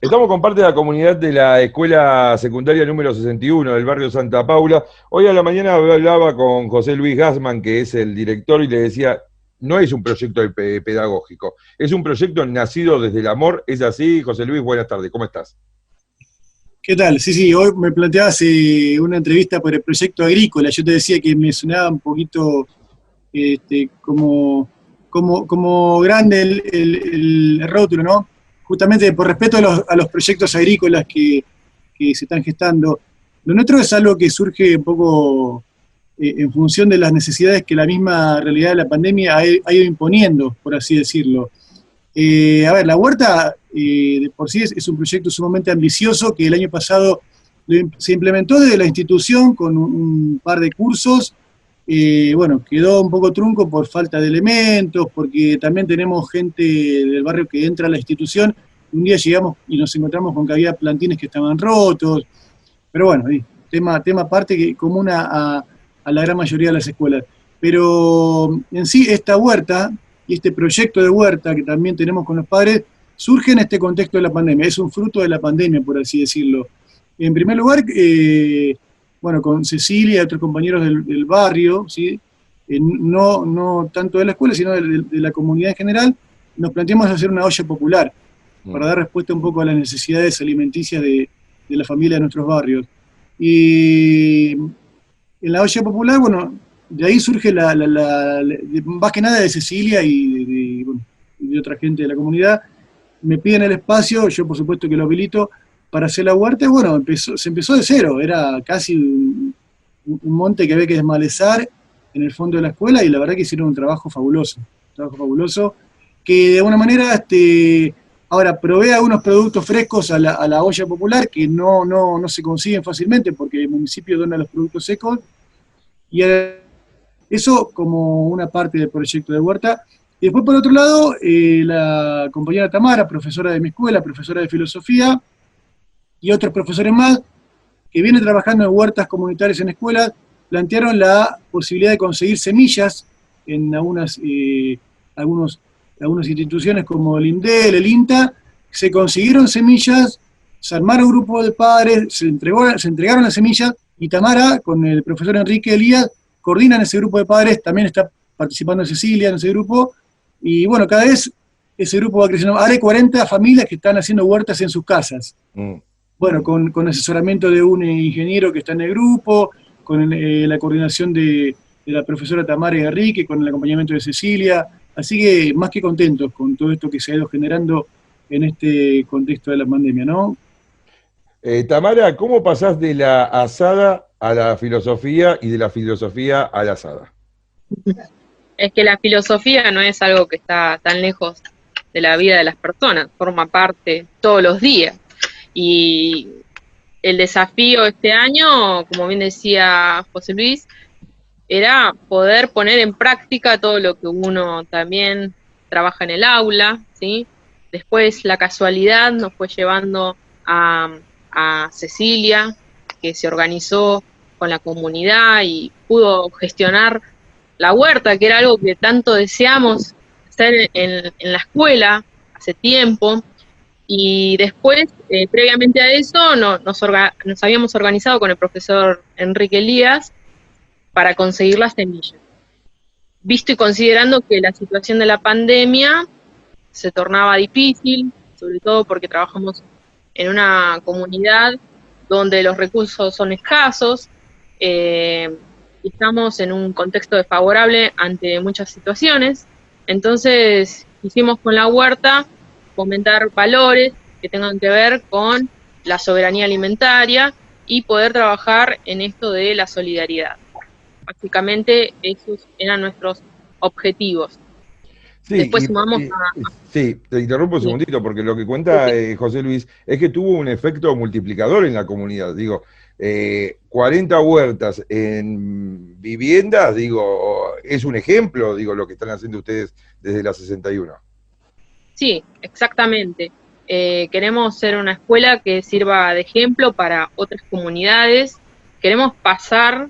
Estamos con parte de la comunidad de la escuela secundaria número 61 del barrio Santa Paula. Hoy a la mañana hablaba con José Luis Gassman, que es el director, y le decía, no es un proyecto pedagógico, es un proyecto nacido desde el amor. ¿Es así? José Luis, buenas tardes, ¿cómo estás? ¿Qué tal? Sí, hoy me planteabas una entrevista por el proyecto agrícola. Yo te decía que me sonaba un poquito como grande el rótulo, ¿no? Justamente por respeto a los proyectos agrícolas que se están gestando. Lo nuestro es algo que surge un poco en función de las necesidades que la misma realidad de la pandemia ha ido imponiendo, por así decirlo. A ver, la huerta de por sí es un proyecto sumamente ambicioso que el año pasado se implementó desde la institución con un par de cursos. Bueno, quedó un poco trunco por falta de elementos, porque también tenemos gente del barrio que entra a la institución. Un día llegamos y nos encontramos con que había plantines que estaban rotos, pero bueno, tema aparte que común a la gran mayoría de las escuelas. Pero en sí, esta huerta y este proyecto de huerta que también tenemos con los padres surge en este contexto de la pandemia, es un fruto de la pandemia, por así decirlo. En primer lugar, bueno, con Cecilia y otros compañeros del barrio, ¿sí? No tanto de la escuela, sino de la comunidad en general, nos planteamos hacer una olla popular para dar respuesta un poco a las necesidades alimenticias de la familia de nuestros barrios. Y en la olla popular, bueno, de ahí surge más que nada de Cecilia bueno, y de otra gente de la comunidad. Me piden el espacio, yo por supuesto que lo habilito para hacer la huerta, y bueno, se empezó de cero, era casi un monte que había que desmalezar en el fondo de la escuela, y la verdad que hicieron un trabajo fabuloso, que de alguna manera, ahora provee algunos productos frescos a la olla popular, que no se consiguen fácilmente, porque el municipio dona los productos secos, y eso como una parte del proyecto de huerta. Y después, por otro lado, la compañera Tamara, profesora de mi escuela, profesora de filosofía, y otros profesores más, que vienen trabajando en huertas comunitarias en escuelas, plantearon la posibilidad de conseguir semillas en algunas instituciones como el INDEL, el INTA. Se consiguieron semillas, se armaron grupos de padres, se entregaron las semillas, y Tamara, con el profesor Enrique Elías, coordinan ese grupo de padres. También está participando Cecilia en ese grupo, y bueno, cada vez ese grupo va creciendo. Ahora hay 40 familias que están haciendo huertas en sus casas. Bueno, con asesoramiento de un ingeniero que está en el grupo, con la coordinación de la profesora Tamara y Enrique, con el acompañamiento de Cecilia. Así que más que contentos con todo esto que se ha ido generando en este contexto de la pandemia, ¿no? Tamara, ¿cómo pasás de la asada a la filosofía y de la filosofía a la asada? Es que la filosofía no es algo que está tan lejos de la vida de las personas, forma parte todos los días. Y el desafío este año, como bien decía José Luis, era poder poner en práctica todo lo que uno también trabaja en el aula, ¿sí? Después la casualidad nos fue llevando a Cecilia, que se organizó con la comunidad y pudo gestionar la huerta, que era algo que tanto deseamos hacer en la escuela hace tiempo. Y después, previamente a eso, nos habíamos organizado con el profesor Enrique Elías para conseguir las semillas. Visto y considerando que la situación de la pandemia se tornaba difícil, sobre todo porque trabajamos en una comunidad donde los recursos son escasos, estamos en un contexto desfavorable ante muchas situaciones. Entonces hicimos con la huerta fomentar valores que tengan que ver con la soberanía alimentaria y poder trabajar en esto de la solidaridad. Básicamente esos eran nuestros objetivos. Sí, Después sumamos sí, te interrumpo un segundito, porque lo que cuenta José Luis es que tuvo un efecto multiplicador en la comunidad. Digo, 40 huertas en viviendas, digo, es un ejemplo, digo, lo que están haciendo ustedes desde la 61. Sí, exactamente. Queremos ser una escuela que sirva de ejemplo para otras comunidades. Queremos pasar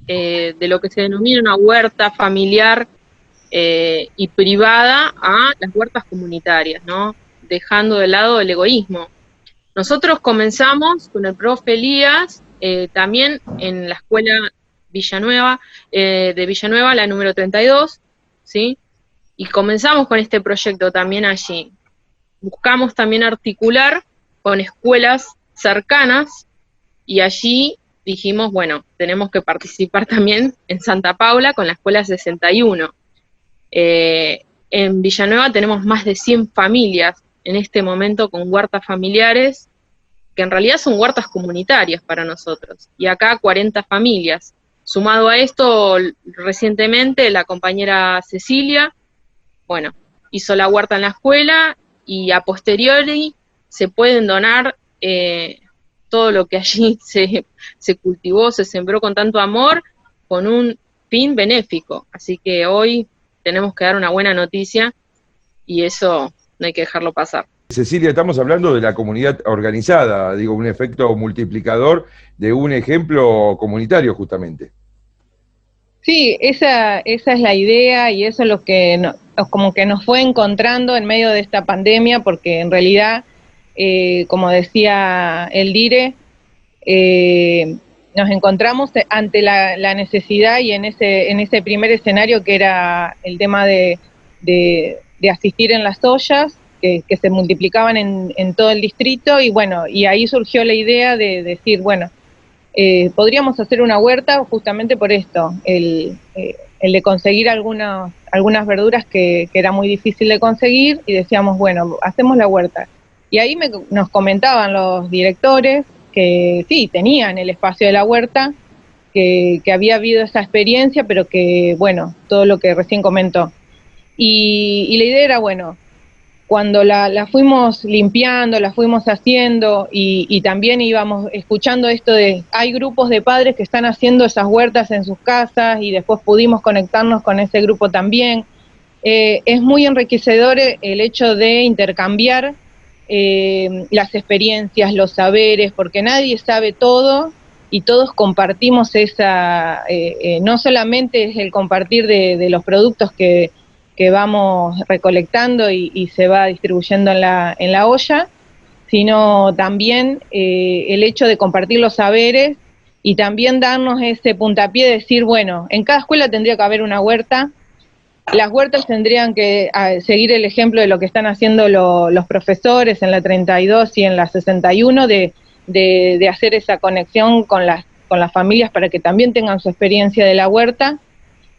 de lo que se denomina una huerta familiar y privada a las huertas comunitarias, ¿no? Dejando de lado el egoísmo. Nosotros comenzamos con el profe Elías, también en la escuela Villanueva, de Villanueva, la número 32, ¿sí? Y comenzamos con este proyecto también allí. Buscamos también articular con escuelas cercanas y allí dijimos, bueno, tenemos que participar también en Santa Paula con la escuela 61. En Villanueva tenemos más de 100 familias en este momento con huertas familiares, que en realidad son huertas comunitarias para nosotros, y acá 40 familias. Sumado a esto, recientemente la compañera Cecilia, bueno, hizo la huerta en la escuela, y a posteriori se pueden donar todo lo que allí se cultivó, se sembró con tanto amor, con un fin benéfico. Así que hoy tenemos que dar una buena noticia, y eso no hay que dejarlo pasar. Cecilia, estamos hablando de la comunidad organizada, digo, un efecto multiplicador de un ejemplo comunitario justamente. Sí, esa es la idea, y eso es lo que como que nos fue encontrando en medio de esta pandemia, porque en realidad, como decía el Dire, nos encontramos ante la necesidad, y en ese primer escenario que era el tema de asistir en las ollas, que se multiplicaban en todo el distrito, y bueno, y ahí surgió la idea de decir, bueno, podríamos hacer una huerta justamente por esto, el de conseguir algunas verduras que era muy difícil de conseguir, y decíamos, bueno, hacemos la huerta. Y ahí nos comentaban los directores que sí, tenían el espacio de la huerta, que había habido esa experiencia, pero que, bueno, todo lo que recién comentó. Y la idea era, bueno, cuando la fuimos limpiando, la fuimos haciendo, y también íbamos escuchando esto de, hay grupos de padres que están haciendo esas huertas en sus casas, y después pudimos conectarnos con ese grupo también. Es muy enriquecedor el hecho de intercambiar las experiencias, los saberes, porque nadie sabe todo, y todos compartimos esa, no solamente es el compartir de los productos que vamos recolectando y se va distribuyendo en la olla, sino también el hecho de compartir los saberes, y también darnos ese puntapié de decir, bueno, en cada escuela tendría que haber una huerta. Las huertas tendrían que seguir el ejemplo de lo que están haciendo los profesores en la 32 y en la 61, de hacer esa conexión con las familias para que también tengan su experiencia de la huerta,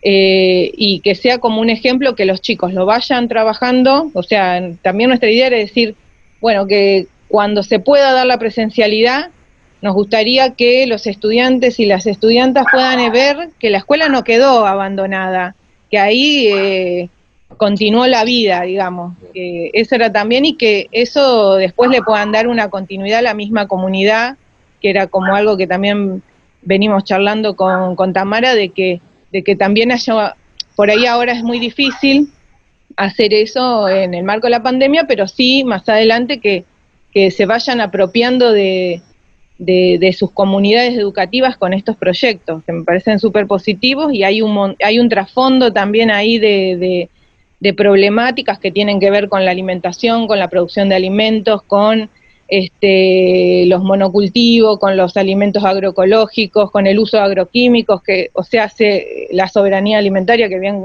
y que sea como un ejemplo que los chicos lo vayan trabajando. O sea, también nuestra idea era decir, bueno, que cuando se pueda dar la presencialidad, nos gustaría que los estudiantes y las estudiantas puedan ver que la escuela no quedó abandonada, que ahí continuó la vida, digamos, que eso era también, y que eso después le puedan dar una continuidad a la misma comunidad, que era como algo que también venimos charlando con Tamara, de que también haya, por ahí ahora es muy difícil hacer eso en el marco de la pandemia, pero sí más adelante que se vayan apropiando de sus comunidades educativas con estos proyectos, que me parecen súper positivos, y hay un trasfondo también ahí de problemáticas que tienen que ver con la alimentación, con la producción de alimentos, con los monocultivos, con los alimentos agroecológicos, con el uso de agroquímicos, que, o sea, la soberanía alimentaria, que bien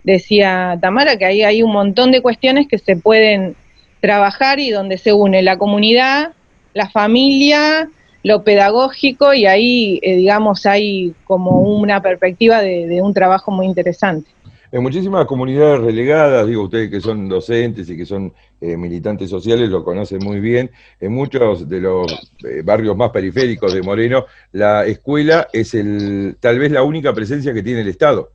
decía Tamara, que ahí hay un montón de cuestiones que se pueden trabajar, y donde se une la comunidad, la familia, lo pedagógico, y ahí, digamos, hay como una perspectiva de un trabajo muy interesante. En muchísimas comunidades relegadas, digo, ustedes que son docentes y que son militantes sociales lo conocen muy bien, en muchos de los barrios más periféricos de Moreno, la escuela es tal vez la única presencia que tiene el Estado.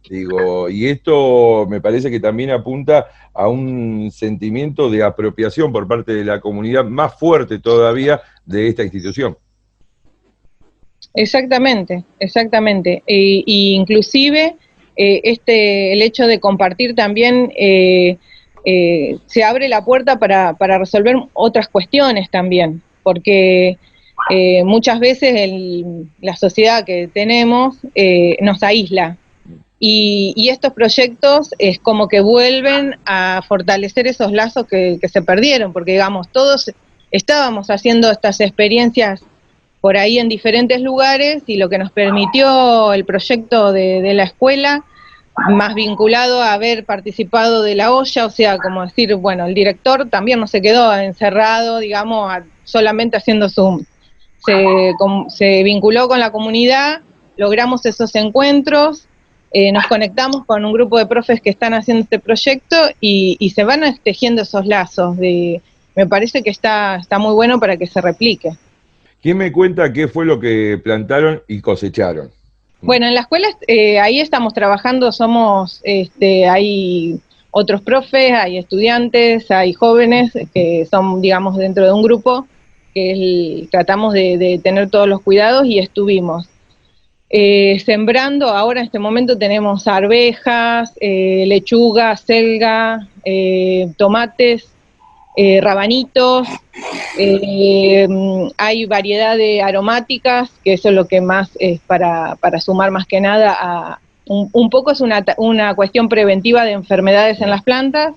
Digo, y esto me parece que también apunta a un sentimiento de apropiación por parte de la comunidad más fuerte todavía de esta institución. Exactamente. Y inclusive el hecho de compartir también se abre la puerta para resolver otras cuestiones también, porque muchas veces la sociedad que tenemos nos aísla, y estos proyectos es como que vuelven a fortalecer esos lazos que se perdieron, porque digamos, todos estábamos haciendo estas experiencias por ahí en diferentes lugares, y lo que nos permitió el proyecto de la escuela, más vinculado a haber participado de la olla, o sea, como decir, bueno, el director también no se quedó encerrado, digamos, solamente haciendo Zoom. Se vinculó con la comunidad, logramos esos encuentros, nos conectamos con un grupo de profes que están haciendo este proyecto y se van tejiendo esos lazos. Me parece que está muy bueno para que se replique. ¿Quién me cuenta qué fue lo que plantaron y cosecharon? Bueno, en la escuela ahí estamos trabajando, hay otros profes, hay estudiantes, hay jóvenes que son, digamos, dentro de un grupo que tratamos de tener todos los cuidados, y estuvimos sembrando. Ahora en este momento tenemos arvejas, lechuga, selga, tomates, rabanitos, hay variedad de aromáticas, que eso es lo que más es para sumar más que nada un poco es una cuestión preventiva de enfermedades en las plantas.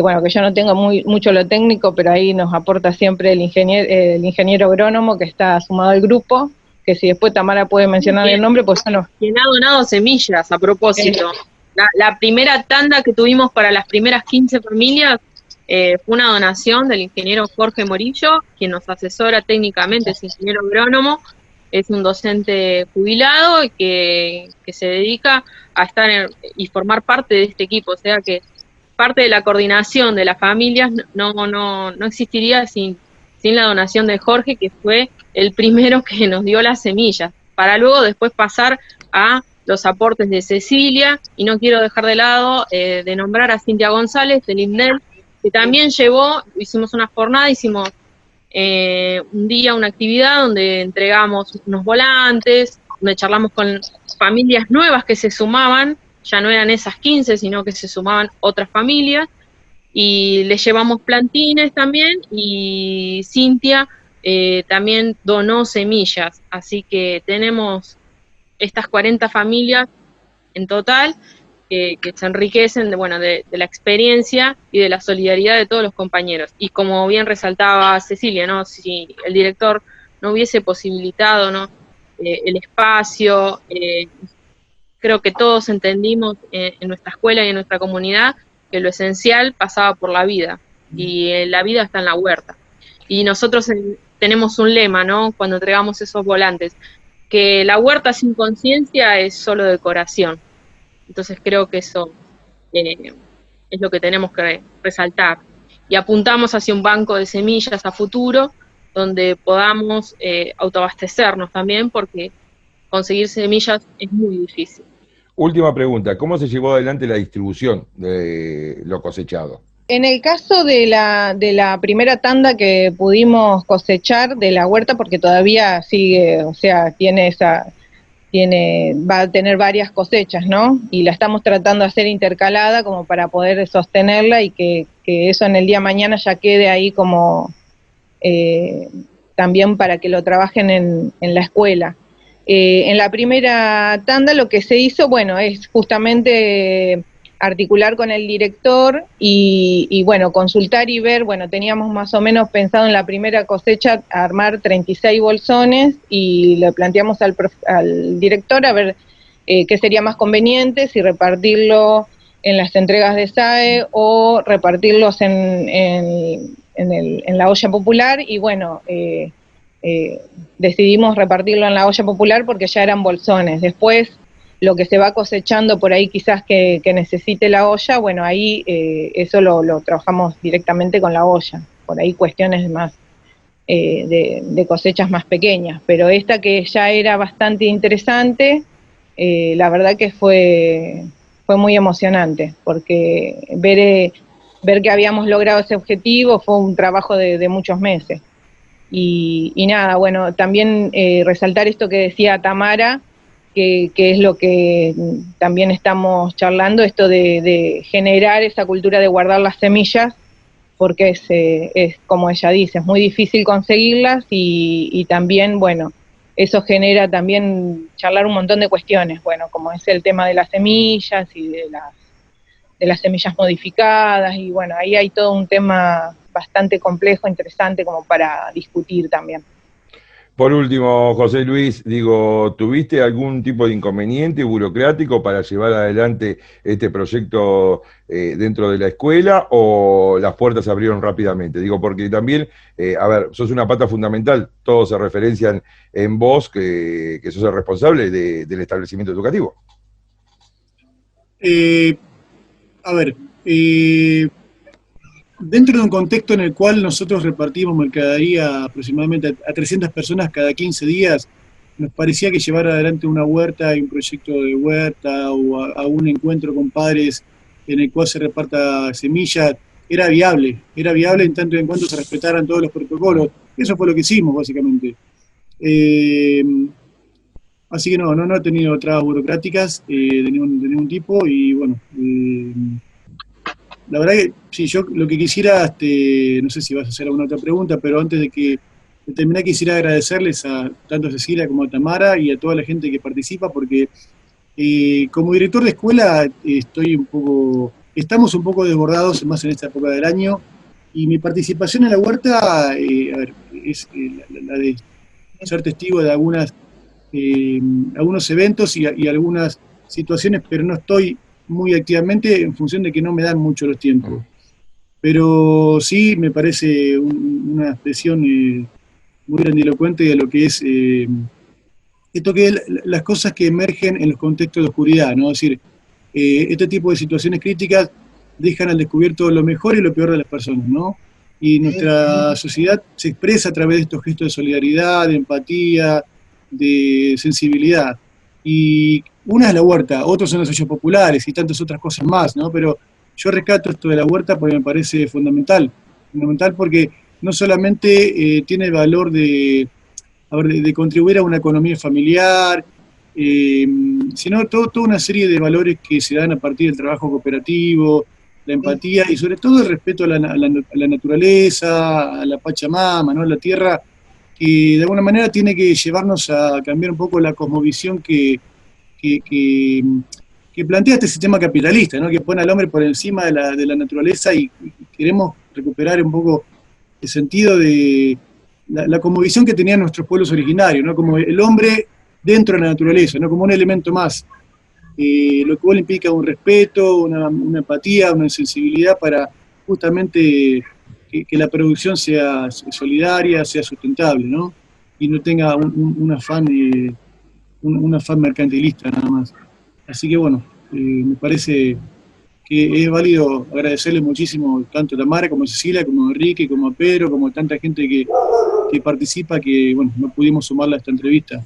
Bueno, que yo no tengo mucho lo técnico, pero ahí nos aporta siempre el ingeniero agrónomo que está sumado al grupo, que si después Tamara puede mencionar el nombre, pues yo no. Quien ha donado semillas, a propósito. La primera tanda que tuvimos para las primeras 15 familias fue una donación del ingeniero Jorge Morillo, quien nos asesora técnicamente, es ingeniero agrónomo, es un docente jubilado que se dedica a estar y formar parte de este equipo, o sea que parte de la coordinación de las familias no existiría sin la donación de Jorge, que fue el primero que nos dio las semillas, para luego después pasar a los aportes de Cecilia, y no quiero dejar de lado de nombrar a Cintia González del INDEL, que también hicimos una jornada, hicimos un día una actividad donde entregamos unos volantes, donde charlamos con familias nuevas que se sumaban, ya no eran esas 15, sino que se sumaban otras familias, y les llevamos plantines también, y Cintia también donó semillas, así que tenemos estas 40 familias en total, que se enriquecen de la experiencia y de la solidaridad de todos los compañeros. Y como bien resaltaba Cecilia, ¿no? Si el director no hubiese posibilitado, ¿no? El espacio, creo que todos entendimos en nuestra escuela y en nuestra comunidad que lo esencial pasaba por la vida, y la vida está en la huerta. Y nosotros tenemos un lema, ¿no? Cuando entregamos esos volantes, que la huerta sin conciencia es solo decoración. Entonces creo que eso es lo que tenemos que resaltar. Y apuntamos hacia un banco de semillas a futuro, donde podamos autoabastecernos también, porque conseguir semillas es muy difícil. Última pregunta, ¿cómo se llevó adelante la distribución de lo cosechado? En el caso de la primera tanda que pudimos cosechar de la huerta, porque todavía sigue, o sea, va a tener varias cosechas, ¿no? Y la estamos tratando de hacer intercalada como para poder sostenerla, y que eso en el día de mañana ya quede ahí como también para que lo trabajen en la escuela. En la primera tanda lo que se hizo, bueno, es justamente articular con el director y bueno, consultar y ver, bueno, teníamos más o menos pensado en la primera cosecha armar 36 bolsones, y le planteamos al director a ver qué sería más conveniente, si repartirlo en las entregas de SAE o repartirlos en la olla popular, y bueno, decidimos repartirlo en la olla popular porque ya eran bolsones. Después, lo que se va cosechando por ahí quizás que necesite la olla, bueno, ahí eso lo trabajamos directamente con la olla, por ahí cuestiones más de cosechas más pequeñas, pero esta que ya era bastante interesante, la verdad que fue muy emocionante, porque ver que habíamos logrado ese objetivo fue un trabajo de muchos meses. Y nada, bueno, también resaltar esto que decía Tamara, que es lo que también estamos charlando, esto de generar esa cultura de guardar las semillas, porque es como ella dice, es muy difícil conseguirlas, y también, bueno, eso genera también charlar un montón de cuestiones, bueno, como es el tema de las semillas y de las semillas modificadas, y bueno, ahí hay todo un tema bastante complejo, interesante como para discutir también. Por último, José Luis, digo, ¿tuviste algún tipo de inconveniente burocrático para llevar adelante este proyecto dentro de la escuela o las puertas se abrieron rápidamente? Digo, porque también, a ver, sos una pata fundamental, todos se referencian en vos que sos el responsable del establecimiento educativo. A ver, dentro de un contexto en el cual nosotros repartimos mercadería aproximadamente a 300 personas cada 15 días, nos parecía que llevar adelante una huerta y un proyecto de huerta o a un encuentro con padres en el cual se reparta semillas, era viable en tanto y en cuanto se respetaran todos los protocolos. Eso fue lo que hicimos, básicamente. Así que no he tenido trabas burocráticas de ningún tipo y bueno... la verdad que sí, yo lo que quisiera, no sé si vas a hacer alguna otra pregunta, pero antes de terminar quisiera agradecerles a tanto a Cecilia como a Tamara y a toda la gente que participa, porque como director de escuela estamos un poco desbordados, más en esta época del año, y mi participación en la huerta, a ver, es la de ser testigo de algunos eventos y algunas situaciones, pero no estoy muy activamente en función de que no me dan mucho los tiempos. Pero sí me parece una expresión muy grandilocuente de lo que es esto que es las cosas que emergen en los contextos de oscuridad, ¿no? Es decir, este tipo de situaciones críticas dejan al descubierto lo mejor y lo peor de las personas, ¿no? Y nuestra sociedad se expresa a través de estos gestos de solidaridad, de empatía, de sensibilidad. Y una es la huerta, otros son las ollas populares y tantas otras cosas más, ¿no? Pero yo rescato esto de la huerta porque me parece fundamental porque no solamente tiene el valor de contribuir a una economía familiar, sino toda una serie de valores que se dan a partir del trabajo cooperativo, la empatía y sobre todo el respeto a la naturaleza, a la Pachamama, ¿no? A la tierra, que de alguna manera tiene que llevarnos a cambiar un poco la cosmovisión que plantea este sistema capitalista, ¿no? Que pone al hombre por encima de la naturaleza y queremos recuperar un poco el sentido de la cosmovisión que tenían nuestros pueblos originarios, ¿no? Como el hombre dentro de la naturaleza, ¿no? Como un elemento más. Lo cual implica un respeto, una empatía, una sensibilidad para justamente que la producción sea solidaria, sea sustentable, ¿no? Y no tenga un afán mercantilista nada más. Así que bueno, me parece que es válido agradecerle muchísimo tanto a Tamara como a Cecilia, como a Enrique, como a Pedro, como a tanta gente que participa, que bueno, no pudimos sumarla a esta entrevista.